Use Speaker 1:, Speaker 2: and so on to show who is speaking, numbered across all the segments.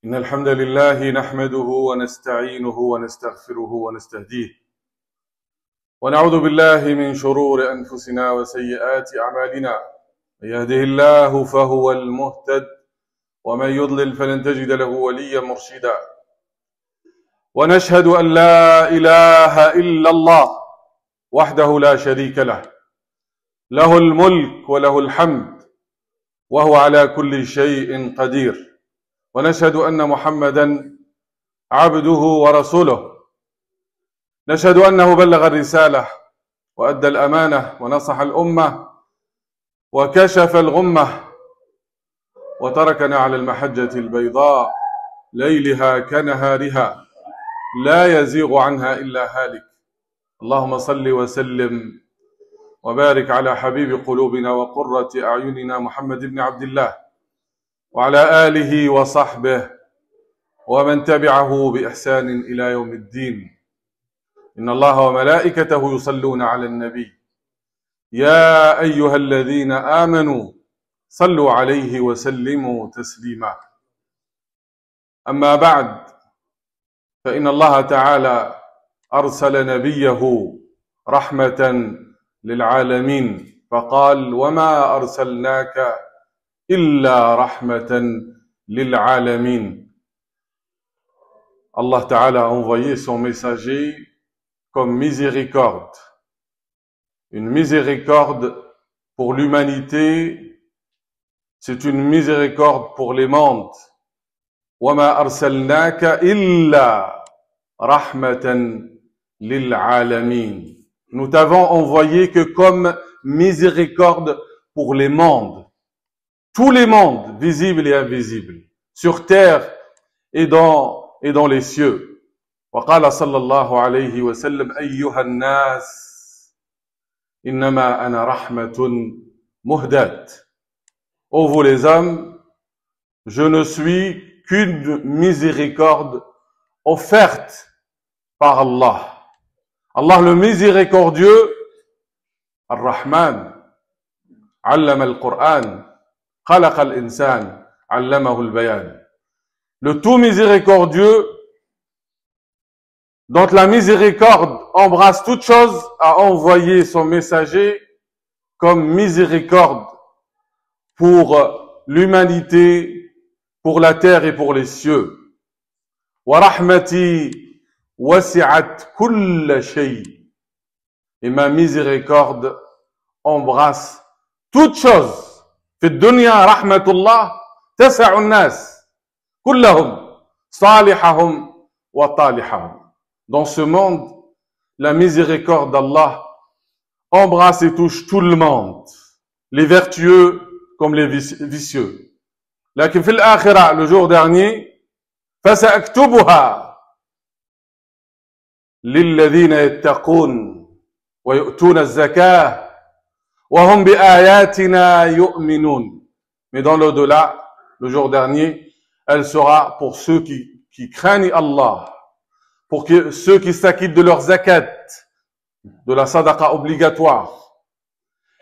Speaker 1: إن الحمد لله نحمده ونستعينه ونستغفره ونستهديه ونعوذ بالله من شرور أنفسنا وسيئات أعمالنا. من يهده الله فهو المهتد ومن يضلل فلن تجد له وليا مرشدا. ونشهد أن لا إله إلا الله وحده لا شريك له، له الملك وله الحمد وهو على كل شيء قدير. ونشهد أن محمدا عبده ورسوله، نشهد أنه بلغ الرسالة وأدى الأمانة ونصح الأمة وكشف الغمة وتركنا على المحجة البيضاء ليلها كنهارها لا يزيغ عنها إلا هالك. اللهم صل وسلم وبارك على حبيب قلوبنا وقرة أعيننا محمد بن عبد الله وعلى آله وصحبه ومن تبعه بإحسان إلى يوم الدين. إن الله وملائكته يصلون على النبي يا أيها الذين آمنوا صلوا عليه وسلموا تسليما. أما بعد، فإن الله تعالى أرسل نبيه رحمة للعالمين فقال: وما أرسلناك إلا رحمة للعالمين. Allah Ta'ala a envoyé son messager comme miséricorde. Une miséricorde pour l'humanité, c'est une miséricorde pour les mondes. وَمَا أَرْسَلْنَاكَ إِلَّا رَحْمَةً لِلْعَالَمِينَ. Nous t'avons envoyé que comme miséricorde pour les mondes. Tous les mondes, visibles et invisibles, sur terre et dans les cieux. وقال صلى الله عليه وسلم: أيها الناس إنما أنا رحمة مهداة. Ô vous les hommes, je ne suis qu'une miséricorde offerte par Allah. Allah le miséricordieux, Ar-Rahman, علم القرآن, خلق الإنسان, علمه البيان. Le tout miséricordieux, dont la miséricorde embrasse toute chose, a envoyé son messager comme miséricorde pour l'humanité, pour la terre et pour les cieux. وَرَحْمَتِي وَسِعَتْ كُلَّ شَيْءٍ. Et ma miséricorde embrasse toute chose. في الدنيا رحمة الله تسع الناس كلهم صالحهم وطالحهم. Dans ce monde, la miséricorde d'Allah embrasse et touche tout le monde, les vertueux comme les vicieux. لكن في الآخرة, le jour dernier, فسأكتبها للذين يتقون ويؤتون الزكاة وهم بآياتنا يؤمنون. Mais dans l'au-delà, le jour dernier, elle sera pour ceux qui craignent Allah, pour ceux qui s'acquittent de leur zakat, de la sadaqa obligatoire,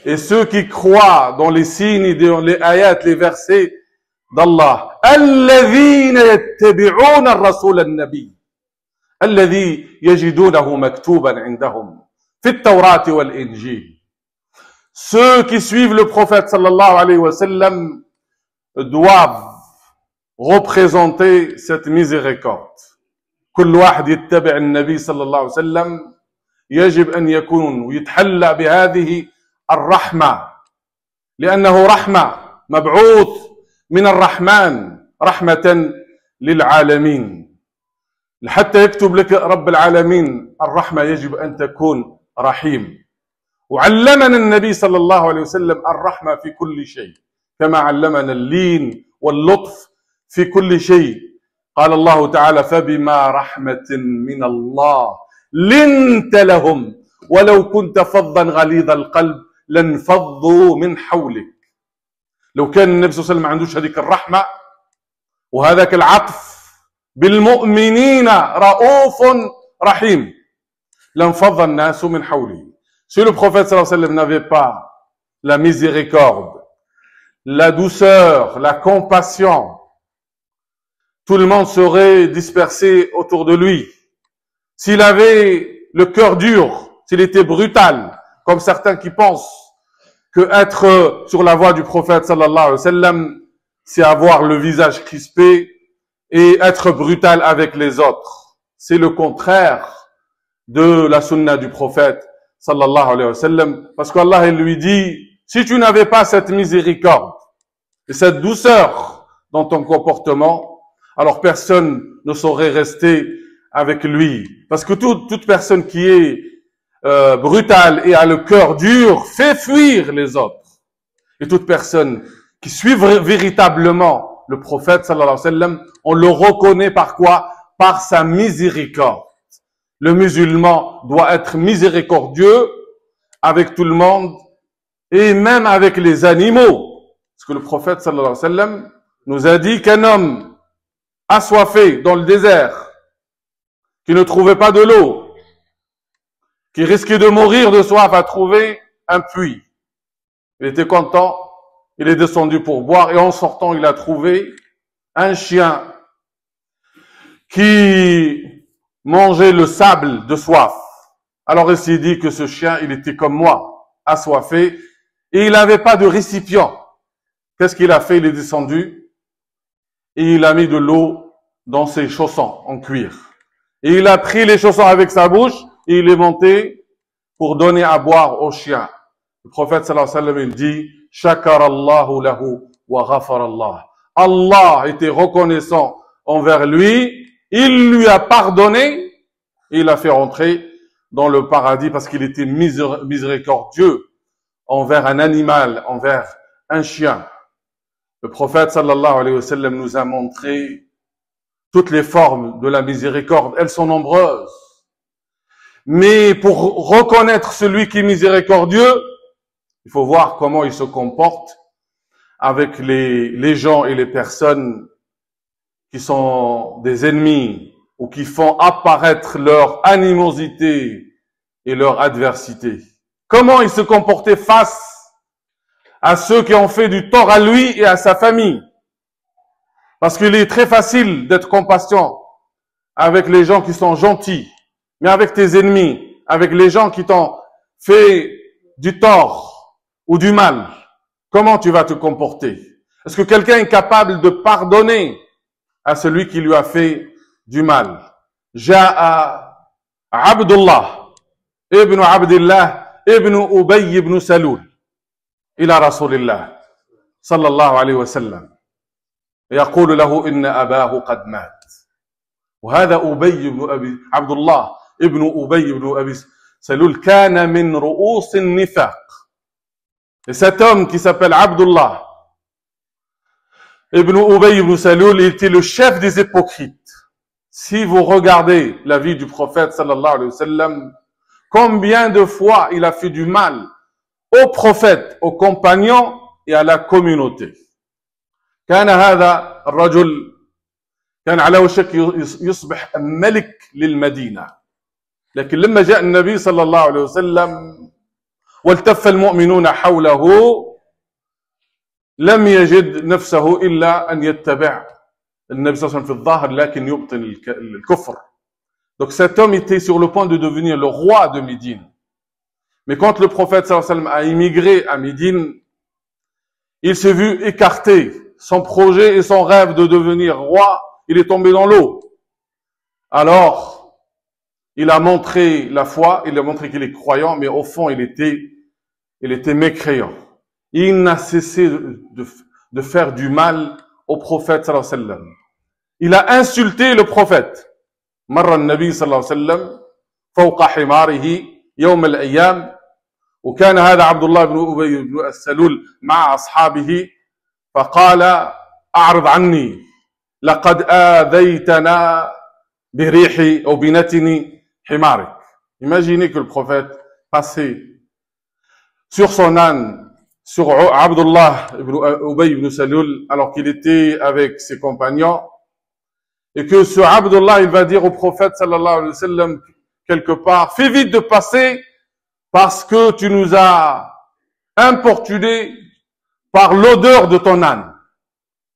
Speaker 1: et ceux qui croient dans les signes et dans les ayats, les versets d'Allah. الذين يتبعون الرسول النبي الذي يجدونه مكتوبا عندهم في التوراة والإنجيل. Ceux qui suivent le prophète sallallahu alayhi wa sallam doivent représenter cette miséricorde. كل واحد يتبع النبي صلى الله عليه وسلم يجب أن يكون ويتحلى بهذه الرحمة، لأنه رحمة مبعوث من الرحمن رحمة للعالمين. حتى يكتب لك رب العالمين الرحمة يجب أن تكون رحيم. وعلمنا النبي صلى الله عليه وسلم الرحمة في كل شيء، كما علمنا اللين واللطف في كل شيء. قال الله تعالى: فبما رحمة من الله لنت لهم ولو كنت فظا غليظ القلب لانفضوا من حولك. لو كان النبي صلى الله عليه وسلم ما عندوش هذيك الرحمة وهذاك العطف بالمؤمنين رؤوف رحيم لانفض الناس من حوله. Si le prophète sallallahu alayhi wa sallam n'avait pas la miséricorde, la douceur, la compassion, tout le monde serait dispersé autour de lui. S'il avait le cœur dur, s'il était brutal, comme certains qui pensent que être sur la voie du prophète sallallahu alayhi wa sallam, c'est avoir le visage crispé et être brutal avec les autres. C'est le contraire de la sunna du prophète sallallahu alayhi wa sallam, parce qu'Allah il lui dit, si tu n'avais pas cette miséricorde et cette douceur dans ton comportement, alors personne ne saurait rester avec lui. Parce que toute personne qui est brutale et a le cœur dur fait fuir les autres. Et toute personne qui suit véritablement le prophète sallallahu alayhi wa sallam, on le reconnaît par quoi? Par sa miséricorde. Le musulman doit être miséricordieux avec tout le monde et même avec les animaux. Parce que le prophète sallallahu alayhi wa sallam nous a dit qu'un homme assoiffé dans le désert, qui ne trouvait pas de l'eau, qui risquait de mourir de soif, a trouvé un puits. Il était content, il est descendu pour boire et en sortant, il a trouvé un chien qui mangeait le sable de soif. Alors il s'est dit que ce chien, il était comme moi, assoiffé, et il n'avait pas de récipient. Qu'est-ce qu'il a fait? Il est descendu et il a mis de l'eau dans ses chaussons en cuir. Et il a pris les chaussons avec sa bouche et il est monté pour donner à boire au chien. Le prophète sallallahu alayhi wa sallam il dit « Shakarallahu lahu wa ghafarallah » Allah était reconnaissant envers lui, il lui a pardonné et il a fait rentrer dans le paradis parce qu'il était miséricordieux envers un animal, envers un chien. Le prophète sallallahu alayhi wa sallam nous a montré toutes les formes de la miséricorde. Elles sont nombreuses. Mais pour reconnaître celui qui est miséricordieux, il faut voir comment il se comporte avec les gens et les personnes qui sont des ennemis ou qui font apparaître leur animosité et leur adversité. Comment il se comportait face à ceux qui ont fait du tort à lui et à sa famille. Parce qu'il est très facile d'être compatissant avec les gens qui sont gentils, mais avec tes ennemis, avec les gens qui t'ont fait du tort ou du mal, comment tu vas te comporter? Est-ce que quelqu'un est capable de pardonner à celui qui lui a fait du mal? Ja'a Abdullah ibn Abdillah ibn Ubay ibn Salul إلى رسول الله صلى الله عليه وسلم يقول له إن أباه قد مات وهذا أبي بن أبي عبد الله ابن أبي بن أبي سلول كان من رؤوس النفاق. Et cet homme qui s'appelle Abdullah ibn Ubay ibn Salul, il était le chef des hypocrites. Si vous regardez la vie du prophète sallallahu alayhi wa sallam, combien de fois il a fait du mal au prophète, aux compagnons et à la communauté. كان هذا الرجل كان على وشك يصبح ملك للمدينة. لكن لما جاء النبي صلى الله عليه وسلم والتف المؤمنون حوله لم يجد نفسه إلا أن يتبع النبي صلى الله عليه وسلم في الظاهر لكن يبطن الكفر. Donc cet homme était sur le point de devenir le roi de Médine. Mais quand le prophète sallallahu alayhi wa sallam a immigré à Médine, il s'est vu écarter. Son projet et son rêve de devenir roi, il est tombé dans l'eau. Alors, il a montré la foi, il a montré qu'il est croyant, mais au fond, il était mécréant. Il n'a cessé de faire du mal au prophète sallallahu alayhi wa sallam. Il a insulté le prophète. مر النبي صلى الله عليه وسلم فوق حماره يوم الأيام وكان هذا عبد الله بن أبي بن السلول مع أصحابه فقال أعرض عني لقد آذيتنا بريح أو بنتن حمارك. Imaginez que le prophète passait sur son âne, sur Abdullah ibn Ubay ibn Salul, alors qu'il était avec ses compagnons, et que ce Abdullah, il va dire au prophète sallallahu alayhi wa sallam quelque part, fais vite de passer parce que tu nous as importunés par l'odeur de ton âne.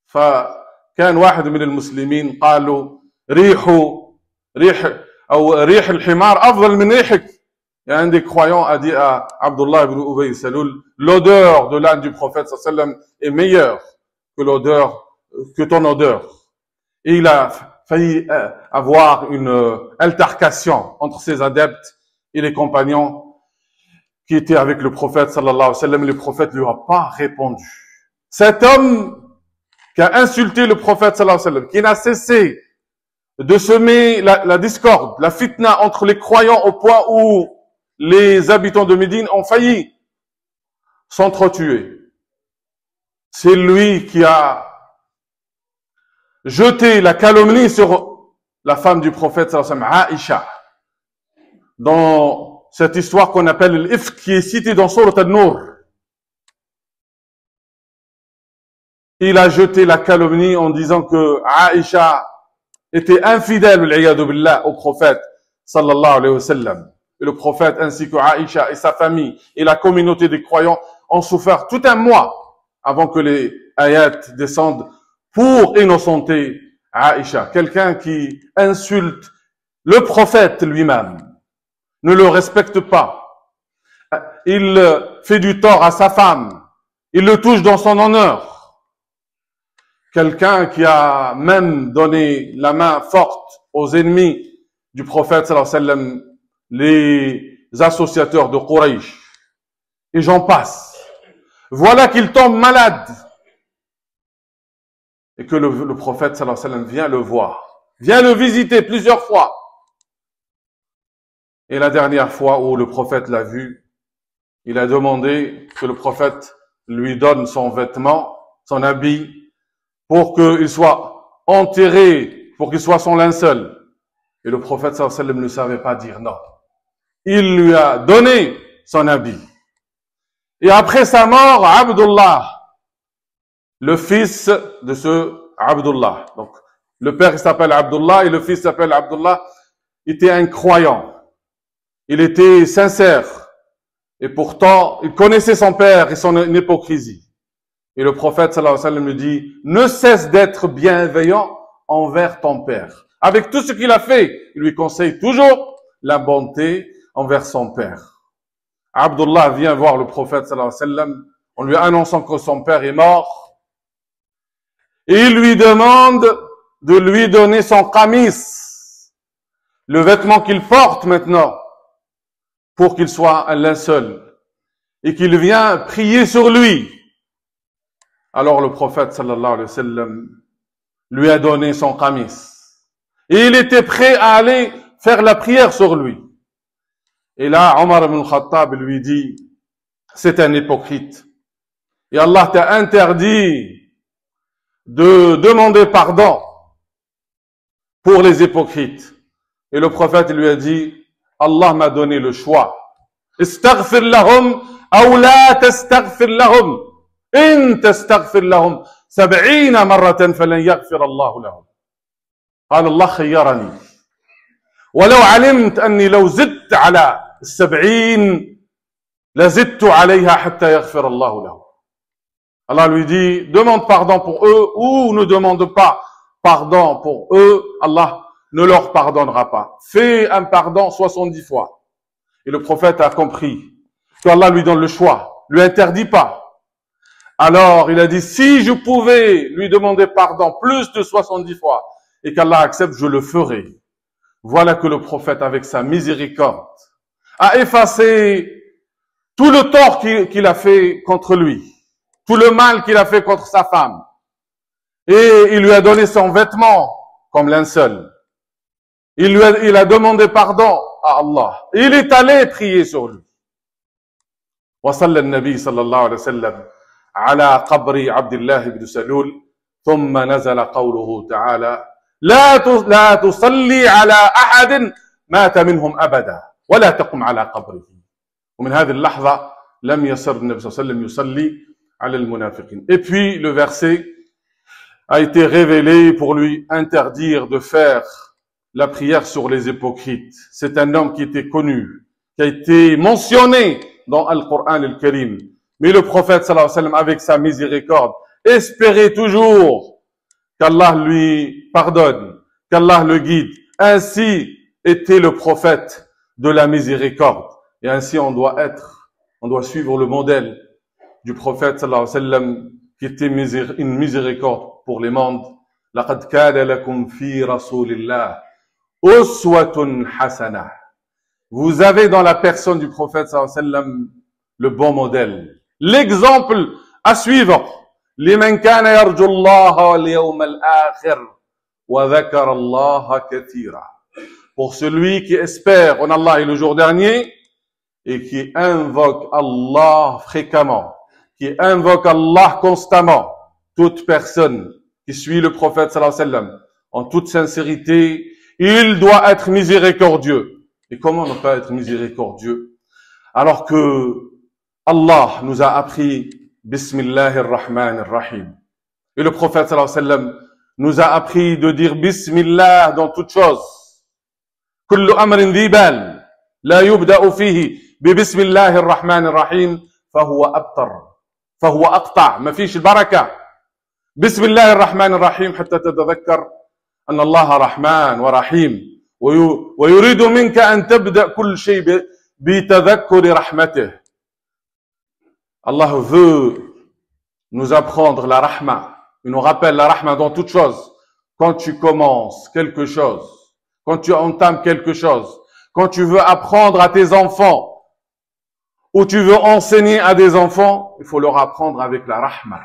Speaker 1: فكان كان واحد من المسلمين قالوا ريح الحمار أفضل من ريحك. Et un des croyants a dit à Abdullah ibn Ubay Salul, l'odeur de l'âne du prophète sallallahu alayhi wa sallam est meilleure que ton odeur. Et il a failli avoir une altercation entre ses adeptes et les compagnons qui étaient avec le prophète sallallahu alayhi wa sallam. Le prophète lui a pas répondu. Cet homme qui a insulté le prophète sallallahu alayhi wa sallam, qui n'a cessé de semer la discorde, la fitna entre les croyants au point où les habitants de Médine ont failli s'entretuer. C'est lui qui a jeté la calomnie sur la femme du prophète sallallahu alayhi wa sallam, Aïcha, dans cette histoire qu'on appelle l'Ifk, qui est citée dans Sourate An-Nur. Il a jeté la calomnie en disant que Aïcha était infidèle au prophète sallallahu alayhi wa sallam. Et le prophète ainsi que Aïcha et sa famille et la communauté des croyants ont souffert tout un mois avant que les ayats descendent pour innocenter Aïcha. Quelqu'un qui insulte le prophète lui-même, ne le respecte pas. Il fait du tort à sa femme. Il le touche dans son honneur. Quelqu'un qui a même donné la main forte aux ennemis du prophète sallallahu alayhi wa sallam, les associateurs de Quraysh, et j'en passe. Voilà qu'il tombe malade et que le prophète sallallahu alayhi wa sallam vient le voir, vient le visiter plusieurs fois. Et la dernière fois où le prophète l'a vu, il a demandé que le prophète lui donne son vêtement, son habit, pour qu'il soit enterré, pour qu'il soit son linceul. Et le prophète sallallahu alayhi wa sallam ne savait pas dire non. Il lui a donné son habit. Et après sa mort, Abdullah, le fils de ce Abdullah, donc le père s'appelle Abdullah et le fils s'appelle Abdullah, était un croyant. Il était sincère. Et pourtant, il connaissait son père et son hypocrisie. Et le prophète sallallahu alayhi wa sallam lui dit, ne cesse d'être bienveillant envers ton père. Avec tout ce qu'il a fait, il lui conseille toujours la bonté envers son père. Abdullah vient voir le prophète sallallahu alayhi wa sallam en lui annonçant que son père est mort. Et il lui demande de lui donner son qamis, le vêtement qu'il porte maintenant, pour qu'il soit un linceul. Et qu'il vient prier sur lui. Alors le prophète sallallahu alayhi wa sallam lui a donné son qamis. Et il était prêt à aller faire la prière sur lui. Et là, Omar ibn Khattab lui dit, c'est un hypocrite. Et Allah t'a interdit de demander pardon pour les hypocrites. Et le prophète lui a dit, Allah m'a donné le choix. Istaghfir lahum, ou la tastaghfir lahum. In tastaghfir lahum 70 marratan falan yaghfir Allah lahum. قال الله خيرني ولو علمت أني لو زدت على 70 لزدت عليها حتى يغفر الله له. Allah lui dit, demande pardon pour eux ou ne demande pas pardon pour eux, Allah ne leur pardonnera pas. Fais un pardon 70 fois. Et le prophète a compris que Allah lui donne le choix, lui interdit pas. Alors il a dit, si je pouvais lui demander pardon plus de 70 fois, et qu'Allah accepte, je le ferai. Voilà que le prophète, avec sa miséricorde, a effacé tout le tort qu'il a fait contre lui, tout le mal qu'il a fait contre sa femme. Et il lui a donné son vêtement comme linceul. Il a demandé pardon à Allah. Et il est allé prier sur lui. وصلى النبي صلى الله عليه وسلم على قبر عبد الله بن سلول ثم نزل قوله تعالى لا تصلي على أحد مات منهم أبدا ولا تقم على قبره. ومن هذه اللحظة لم يصر النبي صلى الله عليه وسلم يصلي على المنافقين. Et puis le verset a été révélé pour lui interdire de faire la prière sur les hypocrites. C'est un homme qui était connu, qui a été mentionné dans Al-Qur'an al-Karim. Mais le prophète sallallahu alayhi wa sallam, avec sa miséricorde, espérait toujours qu'Allah lui pardonne, qu'Allah le guide. Ainsi était le prophète de la miséricorde. Et ainsi on doit suivre le modèle du prophète sallallahu alayhi wa sallam qui était une miséricorde pour les mondes. لَقَدْ كَانَ لَكُمْ فِي رَسُولِ اللَّهِ أُسْوَةٌ حَسَنَةٌ. Vous avez dans la personne du prophète sallallahu alayhi wa sallam le bon modèle, l'exemple à suivre. لِمَنْ كَانَ يَرْجُو اللَّهَ وَالْيَوْمَ الْآخِرَ وَذَكَرَ اللَّهَ كَثِيرًا. Pour celui qui espère en Allah et le jour dernier et qui invoque Allah fréquemment, qui invoque Allah constamment. Toute personne qui suit le prophète sallallahu alayhi wa sallam en toute sincérité, il doit être miséricordieux. Et comment ne pas être miséricordieux alors que Allah nous a appris Bismillahir Rahmanir Rahim. Et le prophète sallallahu alayhi wa sallam nous a appris de dire Bismillah dans toute chose. Kullu amrin dhi bal la yubda'u fihi bi Bismillahir Rahmanir Rahim fahuwa abtar fahuwa aqta' ma fish al-baraka. Bismillahir Rahmanir Rahim hatta tadhakkar أن الله رحمن ورحيم ويريد منك أن تبدأ كل شيء بتذكر رحمته. Allah veut nous apprendre la rahma. Il nous rappelle la rahma dans toute chose. Quand tu commences quelque chose, quand tu entames quelque chose, quand tu veux apprendre à tes enfants, ou tu veux enseigner à des enfants, il faut leur apprendre avec la rahma,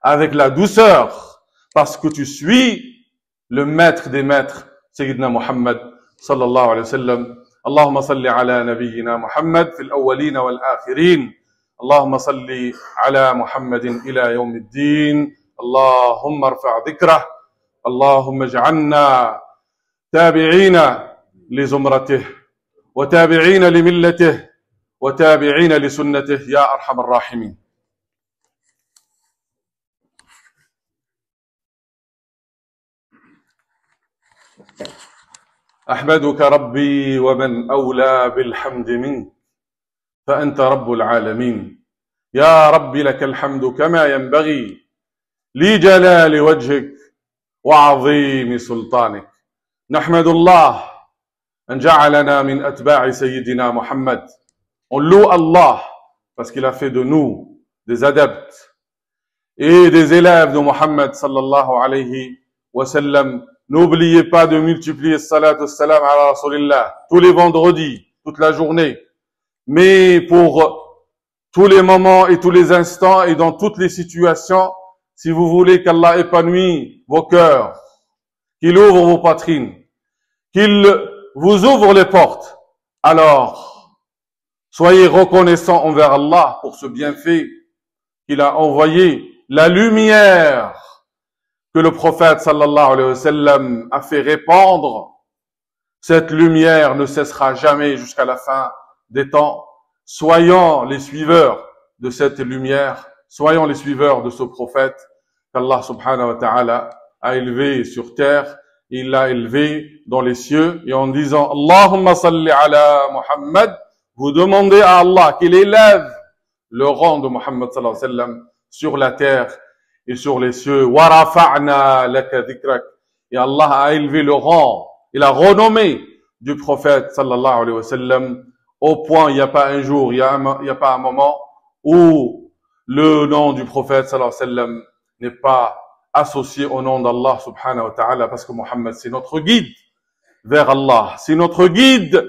Speaker 1: avec la douceur, parce que tu suis le maître des maîtres, Sayyidina Muhammad sallallahu alayhi wa sallam. Allahumma salli ala nabiyyina Muhammad fil awwalin wal akhirin. Allahumma salli ala Muhammadin ila yawmiddin. Allahumma arfa' dhikrah. Allahumma ij'alna tabi'ina li zumratih wa tabi'ina li millatih wa tabi'ina li sunnatih ya arhamar rahimin. أحمدك ربي ومن أولى بالحمد منك فأنت رب العالمين. يا رب لك الحمد كما ينبغي لجلال وجهك وعظيم سلطانك. نحمد الله أن جعلنا من أتباع سيدنا محمد. On loue Allah parce qu'il a fait de nous des adeptes et des élèves de Muhammad sallallahu alayhi wa sallam. N'oubliez pas de multiplier salat wa salam ala Rasulillah tous les vendredis, toute la journée, mais pour tous les moments et tous les instants et dans toutes les situations, si vous voulez qu'Allah épanouisse vos cœurs, qu'il ouvre vos poitrines, qu'il vous ouvre les portes, alors soyez reconnaissants envers Allah pour ce bienfait qu'il a envoyé, la lumière que le prophète sallallahu alayhi wa sallam a fait répandre. Cette lumière ne cessera jamais jusqu'à la fin des temps. Soyons les suiveurs de cette lumière, soyons les suiveurs de ce prophète qu'Allah subhanahu wa ta'ala a élevé sur terre, il l'a élevé dans les cieux, et en disant Allahumma salli ala Muhammad, vous demandez à Allah qu'il élève le rang de Muhammad sallallahu alayhi wa sallam sur la terre et sur les cieux. وَرَفَعْنَا لَكَ ذِكْرَكَ. Et Allah a élevé le rang et la renommée du prophète sallallahu alayhi wa sallam au point, il n'y a pas un jour, il n'y a pas un moment où le nom du prophète sallallahu alayhi wa sallam n'est pas associé au nom d'Allah subhanahu wa ta'ala, parce que Muhammad c'est notre guide vers Allah, c'est notre guide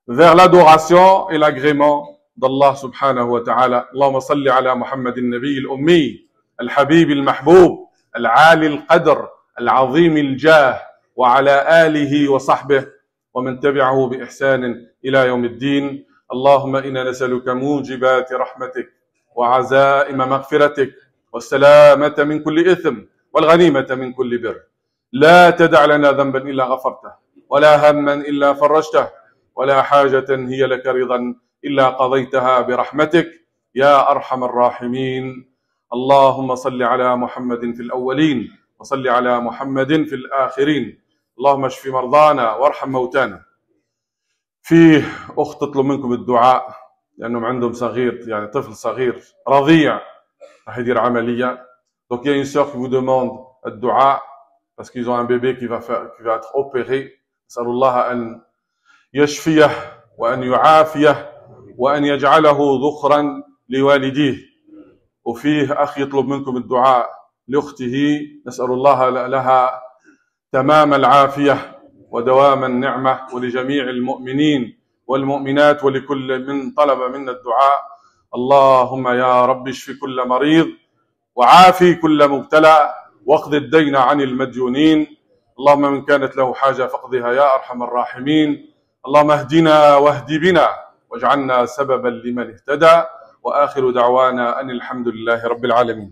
Speaker 1: vers l'adoration et l'agrément d'Allah subhanahu wa ta'ala. Allahumma salli ala Muhammadin nabiyil ummi الحبيب المحبوب العالي القدر العظيم الجاه وعلى آله وصحبه ومن تبعه بإحسان إلى يوم الدين. اللهم إنا نسألك موجبات رحمتك وعزائم مغفرتك والسلامة من كل إثم والغنيمة من كل بر. لا تدع لنا ذنبا إلا غفرته ولا هما إلا فرجته ولا حاجة هي لك رضا إلا قضيتها برحمتك يا أرحم الراحمين. اللهم صل على محمد في الأولين وصل على محمد في الآخرين. اللهم اشف مرضانا وارحم موتانا. في أخت تطلب منكم الدعاء لأنهم عندهم صغير، يعني طفل صغير رضيع راح يدير عملية. Donc il y a une sœur qui vous demande le dua parce qu'ils ont un bébé qui va être opéré. Nas'alullah an yashfiyah wa an yu'afiyah wa an yaj'alahu dhukhran liwalidih. وفيه أخ يطلب منكم الدعاء لأخته، نسأل الله لها تمام العافية ودوام النعمة، ولجميع المؤمنين والمؤمنات ولكل من طلب منا الدعاء. اللهم يا رب اشف كل مريض وعافي كل مبتلى واقض الدين عن المديونين. اللهم من كانت له حاجة فاقضها يا أرحم الراحمين. اللهم اهدنا واهد بنا واجعلنا سببا لمن اهتدى. وآخر دعوانا أن الحمد لله رب العالمين.